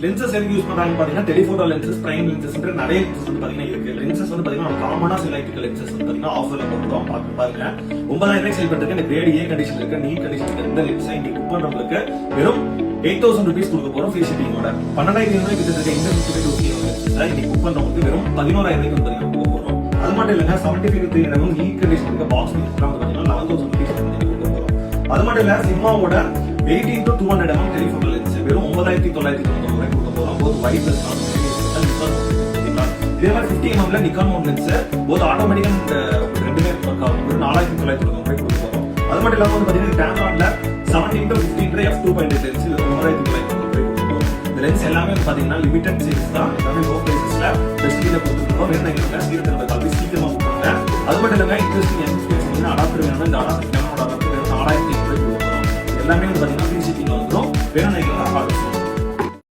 Lenses எதுக்கு use பண்றாங்க பாத்தீங்கன்னா டெலிஃபோட்டோ லென்சஸ், பிரைம் லென்சஸ் நிறைய லென்சஸ் வந்து பாத்தீங்கன்னா இருக்கு. லென்சஸ் வந்து பாத்தீங்கன்னா காமனா சேல் ஆயிட்டு இருக்க லென்சஸ் வந்து பாத்தீங்கன்னா ஆஃபர்ல போட்டுறோம். பாருங்க 9000 சேல் பண்ணிட்டு இந்த கிரேட் ஏ கண்டிஷன் இருக்கு, நீட் கண்டிஷன் இருக்கு. இந்த லென்ஸை நீங்க புக் பண்றவங்களுக்கு வெறும் 8000 rupees கொடுக்க போறோம் ஃப்ரீ ஷிப்பிங்கோட. 12500 கிட்ட இருக்க இந்த 55 இன்னைக்கு புக் பண்றவங்களுக்கு வெறும் 11000 வந்து பாத்தீங்கன்னா கொடுக்க போறோம். அது மட்டும் இல்லங்க 75 நீட் கண்டிஷன் இருக்க பாக்ஸ் வந்து பாத்தீங்கன்னா 11000 rupees வந்து கொடுக்க போறோம். அது மட்டும் இல்ல சிக்மாவோட 18 to 200 mm டெலிஃபோட்டோ லென்ஸ் வெறும் 9999 ரூபாய் கொடுக்க போறோம். போத் வைட் பிளஸ் இதே மாதிரி 50 mm ல Nikon mount lens both automatic and ரெண்டுமே ஒர்க் ஆகும். 4999 ரூபாய் கொடுக்க போறோம். அது மட்டும் இல்லாம வந்து பாத்தீங்கன்னா டேம்ரான்ல 17 to 15 f2.8 லென்ஸ் 9999 ரூபாய் கொடுக்க போறோம். இந்த லென்ஸ் எல்லாமே வந்து பாத்தீங்கன்னா லிமிடெட் சீரிஸ் தான், எல்லாமே லோ பிரைசஸ்ல பெஸ்ட் டீல கொடுத்துருக்கோம். வேணும் எங்களுக்கு சீக்கிரமா கால் பண்ணி சீக்கிரமா புக் பண்ணுங்க. அது மட்டும் இல்லாம இன்ட்ரெஸ்டிங் எக்ஸ்பீரியன்ஸ் அடாப்டர் வேணும், இந்த அடாப்டர் கேமரா அடாப்டர் வெறும் 4500 ரூபாய் கொடுக்க போறோம். எல்லாமே வந்து பாத்தீங்கன்னா ஃப்ரீ ஷிப்பிங் வந்துடும். வேணும் எங்களுக்கு